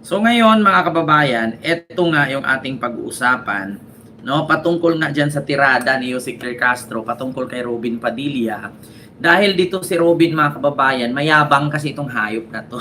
So ngayon mga kababayan, eto nga yung ating pag-uusapan, no? Patungkol nga diyan sa tirada ni Jose Castro patungkol kay Robin Padilla. Dahil dito si Robin mga kababayan, mayabang kasi itong hayop na to.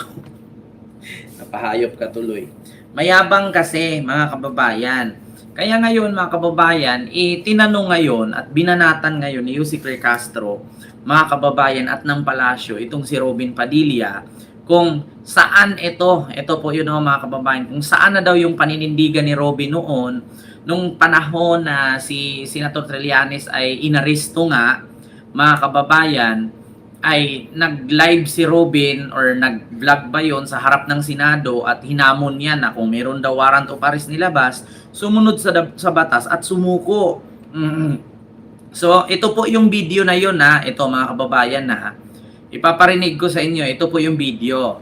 Napahayop ka tuloy. Mayabang kasi mga kababayan. Kaya ngayon mga kababayan, tinanong ngayon at binanatan ngayon ni Jose Castro, mga kababayan at ng palasyo, itong si Robin Padilla, kung saan ito po yun mga kababayan, kung saan na daw yung paninindigan ni Robin noon, nung panahon na si Senator Trillanes ay inaresto nga, mga kababayan, ay nag-live si Robin or nag-vlog ba yon sa harap ng Senado at hinamon niya na kung meron daw warrant of arrest nilabas, sumunod sa batas at sumuko. So, ito po yung video na yun ha. Ito mga kababayan na ipaparinig ko sa inyo. Ito po yung video.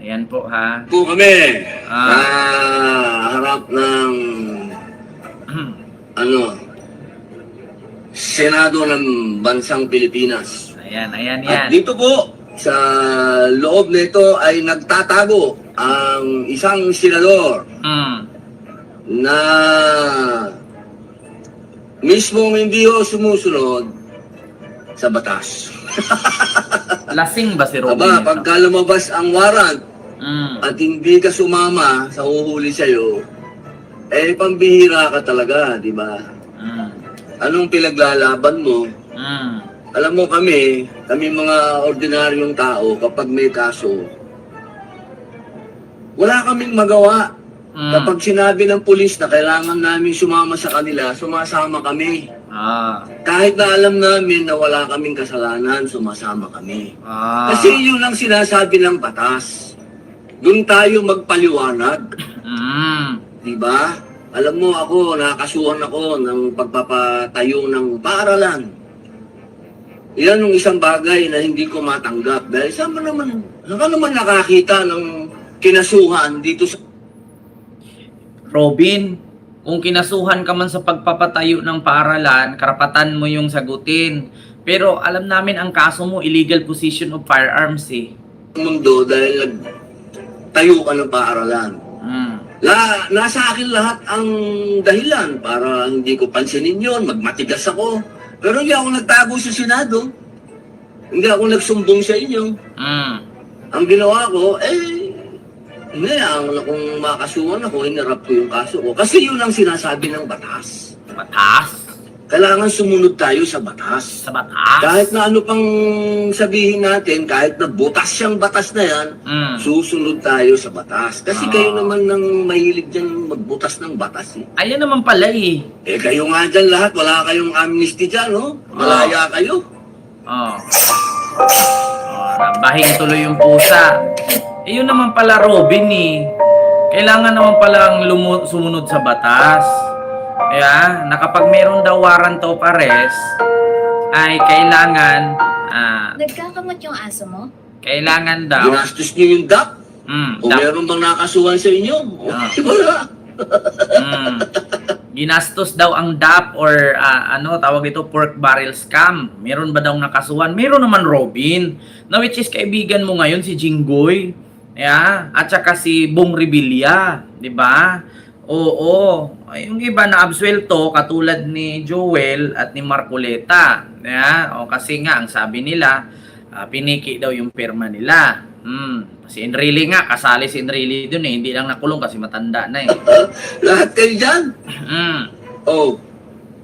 Ayan po ha. Po kami harap ng Senado ng Bansang Pilipinas. Ayan yan. At dito po sa loob nito ay nagtatago ang isang senador na mismong hindi sumusunod sa batas. Lasing ba si Robin? Aba, pagka lumabas ang warrant at hindi ka sumama sa huhuli sa'yo, eh pambihira ka talaga, di ba? Anong pinaglalaban mo? Alam mo kami mga ordinaryong tao, kapag may kaso, wala kaming magawa. Kapag sinabi ng pulis na kailangan namin sumama sa kanila, sumasama kami. Kahit na alam namin na wala kaming kasalanan, sumasama kami. Kasi yun ang sinasabi ng batas. Doon tayo magpaliwanag. Diba? Alam mo ako, nakasuhan ako ng pagpapatayo ng paaralan. Yan yung isang bagay na hindi ko matanggap. Dahil saan naman nakakita ng kinasuhan dito sa... Robin, kung kinasuhan ka man sa pagpapatayo ng paaralan, karapatan mo yung sagutin. Pero alam namin ang kaso mo, illegal possession of firearms eh. Mundo dahil tayo ka ng paaralan. Nasa akin lahat ang dahilan para hindi ko pansinin yun, magmatigas ako. Pero hindi ako nagtago sa Senado. Hindi ako nagsumbong sa inyo. Ang ginawa ko, kung makasuhan ako, hinarap ko yung kaso ko. Kasi yun ang sinasabi ng batas. Batas? Kailangan sumunod tayo sa batas. Sa batas? Kahit na ano pang sabihin natin, kahit na butas siyang batas na yan, susunod tayo sa batas. Kasi kayo naman nang mahilig dyan magbutas ng batas eh. Ayan naman pala eh. Kayo nga dyan lahat, wala kayong amnesty dyan, no? Malaya kayo. Bahing tuloy yung pusa. Yun naman pala Robin eh. Kailangan naman palang sumunod sa batas. Kaya, na kapag meron daw warrant of arrest, ay kailangan... Nagkakamot yung aso mo? Kailangan daw... Ginastos niyo yung DAP? O meron bang nakasuhan sa inyo? Wala. Ginastos daw ang DAP or tawag ito, pork barrel scam. Meron ba daw nakasuhan? Meron naman Robin. Na which is kaibigan mo ngayon si Jinggoy. At saka si Bong Revilla. Diba? Oo. Yung iba na absuelto katulad ni Joel at ni Marcoleta. Kasi nga ang sabi nila, piniki daw yung pirma nila. Si Enrile nga, kasali si Enrile dun eh. Hindi lang nakulong kasi matanda na eh. Lahat kayo dyan?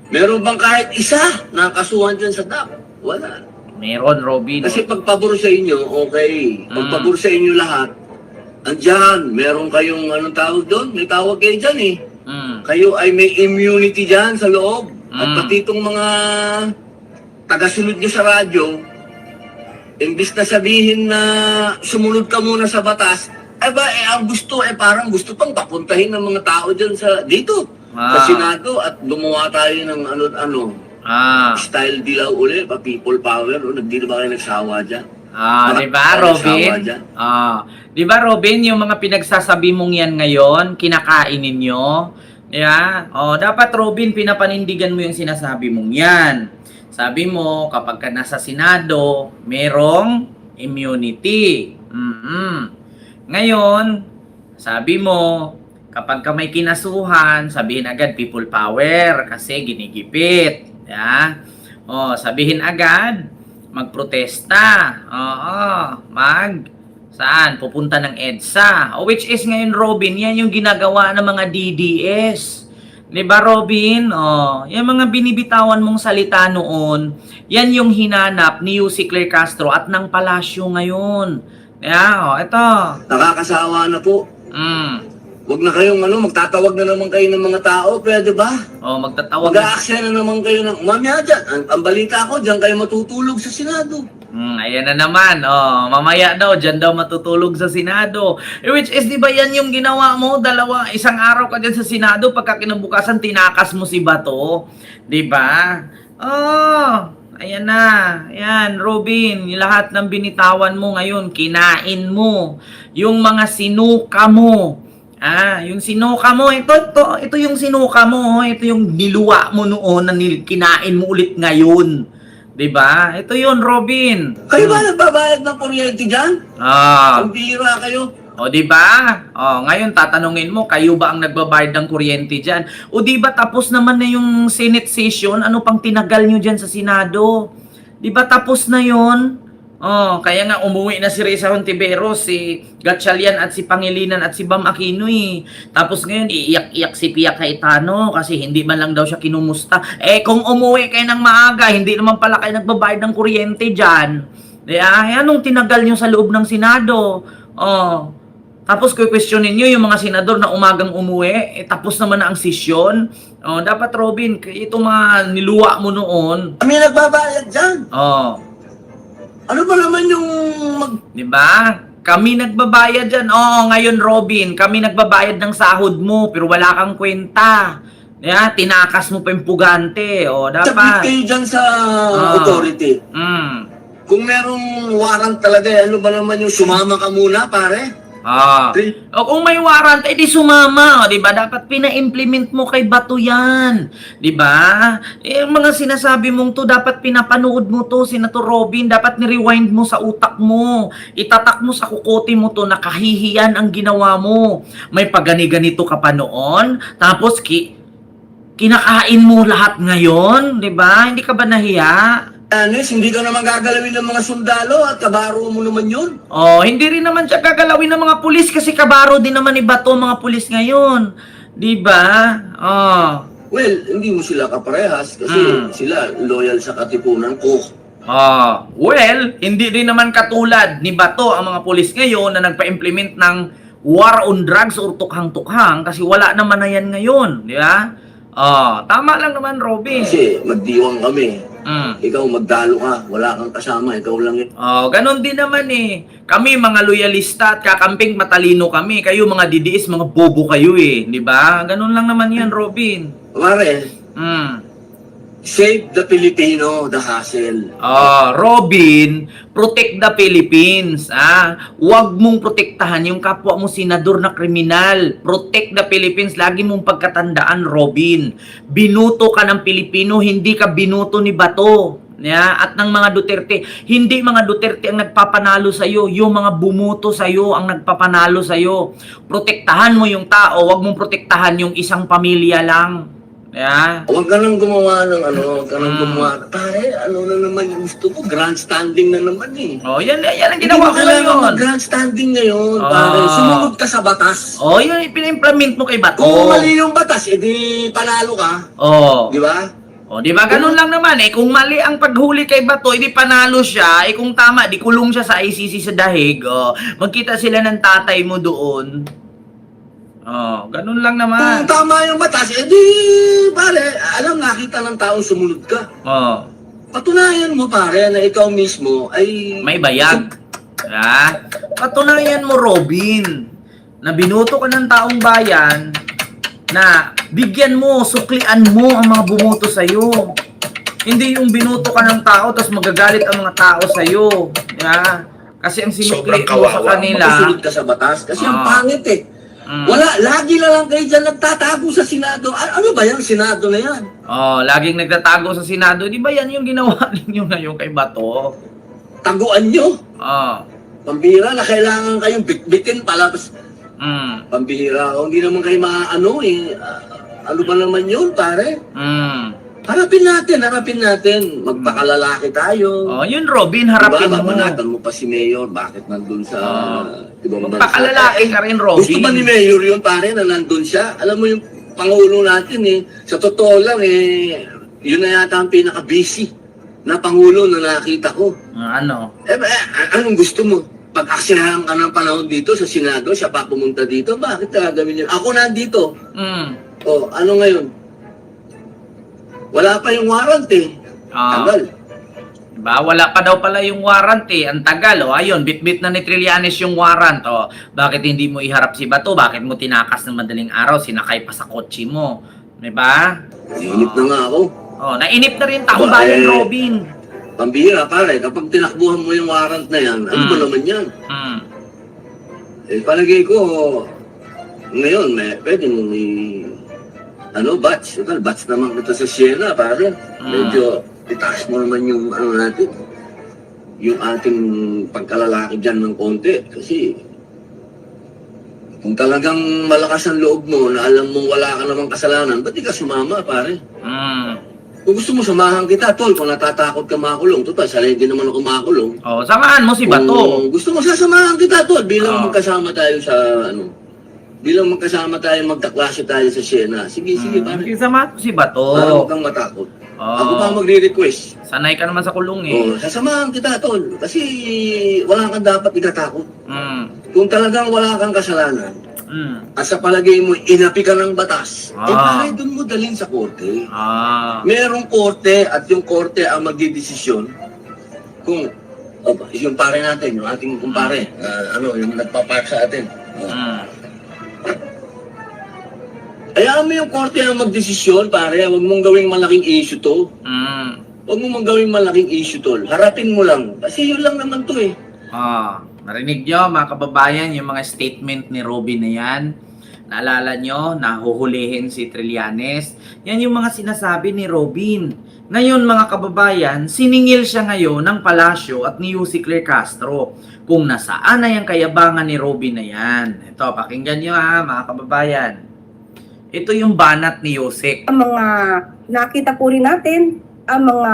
Meron bang kahit isa na kasuhan dyan sa DAP? Wala. Meron, Robin. Kasi pagpabor sa inyo, okay. Pagpabor sa inyo lahat, andyan, meron kayong anong tawag doon? May tawag kayo dyan eh. Kayo ay may immunity dyan sa loob. At pati itong mga tagasunod nyo sa radyo, imbis na sabihin na sumunod ka muna sa batas, ang gusto, parang gusto pang papuntahin ng mga tao dyan dito, sa Senado at gumawa tayo ng style dilaw uli, people power, hindi na ba kayo nagsawa dyan? Diba Robin? Diba Robin, yung mga pinagsasabi mong yan ngayon, kinakain ninyo? Dapat Robin, pinapanindigan mo yung sinasabi mong yan. Sabi mo, kapag ka nasa Senado, merong immunity. Ngayon, sabi mo, kapag ka may kinasuhan, sabihin agad people power kasi ginigipit. Ya? Sabihin agad, magprotesta. Saan? Pupunta ng EDSA. Which is ngayon, Robin, yan yung ginagawa ng mga DDS. Di ba, Robin? Yung mga binibitawan mong salita noon, yan yung hinanap ni Yussi Claire Castro at ng Palasyo ngayon. Ito. Nakakasawa na po. Huwag na kayong magtatawag na naman kayo ng mga tao, pwede ba? Magtatawag na. Mag-aaksaya na naman kayo ng... Mamaya dyan, ang balita ko, dyan kayo matutulog sa Senado. Ayan na naman. Mamaya daw, dyan daw matutulog sa Senado. Which is, di ba yan yung ginawa mo? Isang araw ka dyan sa Senado, pagka kinabukasan, tinakas mo si Bato. Di ba? Ayan na. Ayan, Robin, yung lahat ng binitawan mo ngayon, kinain mo. Yung mga sinuka mo. Yung sinuka mo, ito yung sinuka mo, ito yung niluwa mo noon na kinain mo ulit ngayon. 'Di ba? Ito 'yon, Robin. Kayo ba nagbabayad ng kuryente dyan? Ang bira kayo. 'Di ba? Ngayon tatanungin mo, kayo ba ang nagbabayad ng kuryente diyan? 'Di ba tapos naman na yung Senate session, ano pang tinagal nyo diyan sa Senado? 'Di ba tapos na 'yon? Kaya nga umuwi na si Risa Hontiveros, si Gatchalian at si Pangilinan at si Bam Aquino eh. Tapos ngayon, iiyak-iyak si Pia Cayetano kasi hindi man lang daw siya kinumusta. Kung umuwi kayo ng maaga, hindi naman pala kayo nagbabayad ng kuryente dyan. Anong tinagal nyo sa loob ng Senado? Tapos questionin nyo yung mga senador na umagang umuwi, tapos naman na ang sesyon. Dapat, Robin, itong mga niluwa mo noon. Kami nagbabayad dyan. Ano ba naman yung Di ba? Kami nagbabayad dyan. Ngayon, Robin, kami nagbabayad ng sahod mo, pero wala kang kwenta. Tinakas mo pa yung pugante. Sabit Dapat. kayo dyan sa authority? Kung merong warrant talaga, ano ba naman yung sumama ka muna, pare? Kung may warrant, edi sumama. Di ba? Dapat pina-implement mo kay Bato yan. Di ba? Yung mga sinasabi mong to, dapat pinapanood mo to, Senator Robin. Dapat ni-rewind mo sa utak mo. Itatak mo sa kukote mo to, nakahihiyan ang ginawa mo. May pagani-ganito ka pa noon. Tapos, kinakain mo lahat ngayon. Di ba? Hindi ka ba nahiya? Anis, hindi ka naman gagalawin ng mga sundalo at kabaro mo naman yun. Hindi rin naman siya gagalawin ng mga pulis kasi kabaro din naman ni Bato mga pulis ngayon. Di ba? Well, hindi mo sila kaparehas kasi sila loyal sa katipunan ko. Well, hindi rin naman katulad ni Bato ang mga pulis ngayon na nagpa-implement ng war on drugs or tukhang-tukhang kasi wala naman na yan ngayon. Di ba? Tama lang naman, Robin. Kasi magdiwang kami. Ikaw magdalo ka, wala kang kasama, ikaw lang yun. Ganon din naman eh. Kami mga loyalista at kakamping matalino kami. Kayo mga DDS, mga bobo kayo eh. Di ba? Ganon lang naman yan, Robin. Pare, save the Filipino, the hassle. Robin, protect the Philippines. Huwag mong protektahan yung kapwa mo senador na kriminal. Protect the Philippines. Lagi mong pagkatandaan, Robin. Binuto ka ng Pilipino, hindi ka binuto ni Bato. At ng mga Duterte. Hindi mga Duterte ang nagpapanalo sa iyo, yung mga bumuto sa iyo ang nagpapanalo sa iyo. Protektahan mo yung tao, huwag mong protektahan yung isang pamilya lang. Huwag ka nang gumawa ng huwag ka nang gumawa. Pare, ano na naman yung gusto ko? Grandstanding na naman eh. Yan ang ginawa ko ngayon. Grandstanding ngayon, pare. Sumunod ka sa batas. Yan yung pina-implement mo kay Bato. Kung mali yung batas, edi panalo ka. Di ba? Di ba? Ganun lang naman eh. Kung mali ang paghuli kay Bato, edi panalo siya. Kung tama, di kulong siya sa ICC sa dahig. Magkita sila ng tatay mo doon. Ganun lang naman. Kung tama yung batas, edi, pare, alam, nakita ng taong sumunod ka. Patunayan mo, pare, na ikaw mismo ay... may bayag. Patunayan mo, Robin, na binuto ka ng taong bayan, na bigyan mo, suklian mo ang mga bumoto sa'yo. Hindi yung binuto ka ng tao, tapos magagalit ang mga tao sa'yo. Kasi ang sinukli mo sa kanila... Makasunod ka sa batas, kasi ang pangit eh. Wala, lagi na lang kayo dyan nagtatago sa Senado. Ano ba yan, Senado na yan? Laging nagtatago sa Senado. Di ba yan yung ginawa ninyo ngayon kay Bato? Taguan nyo? Pambihira na kailangan kayong bitbitin palabas. Pambihira. O, hindi naman kayo maano eh. Ano ba naman yun, pare? Harapin natin. Magpakalalaki tayo. Oh, yun Robin, harapin diba, mo. babanatan mo pa si Mayor, bakit nandun sa ibang bansa? Magpakalalaki ka rin, Robin. Gusto ba ni Mayor yun, pare, na nandun siya? Alam mo yung Pangulo natin eh, sa totoo lang eh, yun na yata ang pinaka-busy na Pangulo na nakita ko. Ano? Anong gusto mo? Pag-aksyahan ka ng panahon dito sa Senado, siya pa pumunta dito, bakit gagawin yun? Ako nandito. O, ano ngayon? Wala pa yung warrant eh. Tagal. Diba? Wala pa daw pala yung warrant eh. Ang tagal. O, ayun, bit-bit na ni Trillanes yung warrant. O, bakit hindi mo iharap si Bato? Bakit mo tinakas ng madaling araw? Sinakay pa sa kotse mo. Diba? Nainip na nga ako. O, nainip na rin taong bayan, Robin. Pambihira, pare. Kapag tinakbuhan mo yung warrant na yan, ano ba naman yan? Eh, palagay ko, ngayon, pwede mong batch. Batch naman kita sa Siena, pare. Medyo itaas mo naman yung natin. Yung ating pagkalalaki dyan ng konti. Kasi, kung talagang malakas ang loob mo na alam mong wala ka namang kasalanan, ba't di ka sumama, pare? Kung gusto mo, samahan kita, tol. Kung natatakot ka makulong, total, sanay din naman ako makulong. O, samahan mo si Bato. Kung gusto mo, sasamahan kita, tol. Bilang magkasama tayo sa, bilang magkasama tayo, magkaklase tayo sa Siena. Sige, pare. Samahan mo si Bato. Para huwag kang matakot. Ako pa magre-request. Sanay ka naman sa kulong eh. Sasamahan kita, tol. Kasi wala kang dapat ikatakot. Kung talagang wala kang kasalanan, at sa palagay mo, inapi ka ng batas, pare, doon mo dalhin sa korte. Merong korte at yung korte ang magdidesisyon kung, yung pare natin, yung ating kumpare, yung nagpapark sa atin. Hayaan mo yung korte ang magdesisyon, pare. Huwag mong gawing malaking issue to. Huwag mong gawing malaking issue, tol. Harapin mo lang. Kasi yun lang naman to eh. Narinig nyo, mga kababayan, yung mga statement ni Robin na yan. Naalala nyo, nahuhulihin si Trillanes. Yan yung mga sinasabi ni Robin. Ngayon, mga kababayan, siningil siya ngayon ng palasyo at ni Yussi Claire Castro kung nasaan na yung kayabangan ni Robin na yan. Ito, pakinggan nyo ha, mga kababayan. Ito yung banat ni Yussi. Ang mga nakita po rin natin, ang mga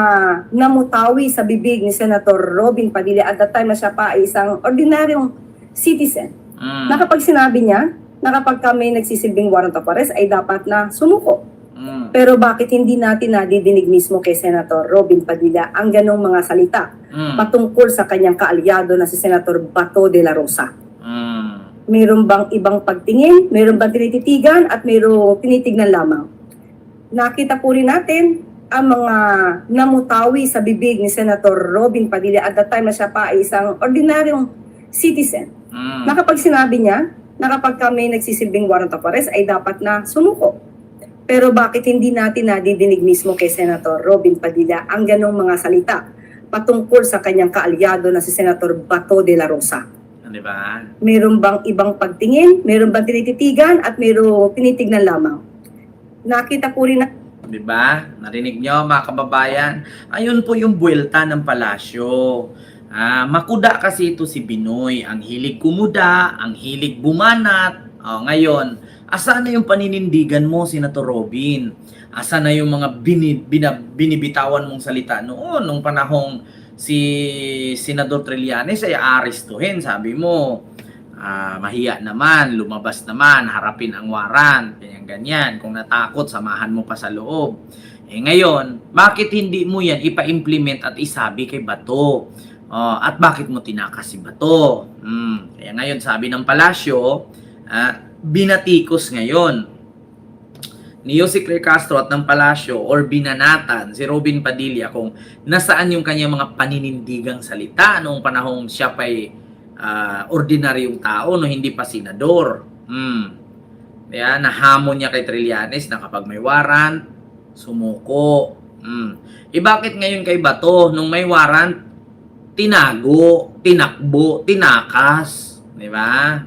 namutawi sa bibig ni Senator Robin Padilla at that time na siya pa ay isang ordinaryong citizen. Na kapag sinabi niya na kapag kami nagsisilbing warrant of arrest ay dapat na sumuko. Pero bakit hindi natin nadidinig mismo kay Senator Robin Padilla ang ganong mga salita patungkol sa kanyang kaalyado na si Senator Bato de la Rosa? Mayroon bang ibang pagtingin? Mayroon bang tinititigan? At mayroong tinitignan lamang? Nakita po rin natin ang mga namutawi sa bibig ni Senator Robin Padilla at that time na siya pa ay isang ordinaryong citizen. Na kapag sinabi niya na kapag kami nagsisilbing warrant of arrest ay dapat na sumuko. Pero bakit hindi natin nadidinig mismo kay Senator Robin Padilla ang ganong mga salita patungkol sa kanyang kaalyado na si Senator Bato de la Rosa? Diba? Mayroon bang ibang pagtingin? Mayroon bang tinititigan? At mayroong tinitignan lamang? Nakita po rin na Diba? Narinig nyo, mga kababayan? Ayun po yung buwelta ng palasyo. Makuda kasi ito si Binoy. Ang hilig kumuda, ang hilig bumanat. Ngayon, asa na yung paninindigan mo, Senator Robin? Asa na yung mga binibitawan mong salita noon, nung panahong si Senador Trillanes ay arestuhin? Sabi mo, mahiya naman, lumabas naman, harapin ang warrant, ganyan. Kung natakot, samahan mo pa sa loob. Ngayon, bakit hindi mo yan ipa-implement at isabi kay Bato? At bakit mo tinakas si Bato? Kaya ngayon, sabi ng palasyo, binatikos ngayon ni Yussi Claire Castro at ng palasyo or binanatan si Robin Padilla kung nasaan yung kanyang mga paninindigang salita noong panahong siya pa'y ordinaryong tao, no, hindi pa senador. Kaya nahamon niya kay Trillanes na kapag may warrant, sumuko. Bakit ngayon kay Bato, nung may warrant, tinago, tinakbo, tinakas? Diba?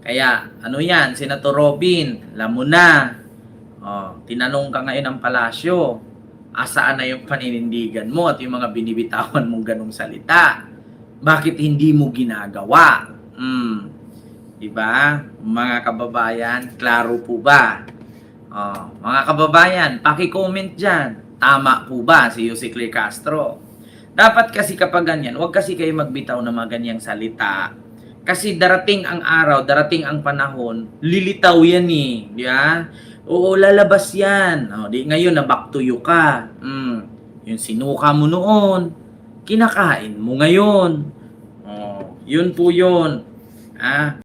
Kaya, ano yan, Senator Robin, alam mo na. Tinanong ka ngayon ng palasyo, asaan na yung paninindigan mo at yung mga binibitawan mong ganong salita? Bakit hindi mo ginagawa? Diba? Mga kababayan, klaro po ba? Mga kababayan, paki-comment dyan. Tama po ba si Yusek Claire Castro? Dapat kasi kapag ganyan, huwag kasi kayo magbitaw ng mga ganyang salita. Kasi darating ang araw, darating ang panahon, lilitaw yan eh. Di ba? Oo, lalabas yan. Di ngayon na back to you ka. Yung sinuka mo noon, kinakain mo ngayon. Yun po yun.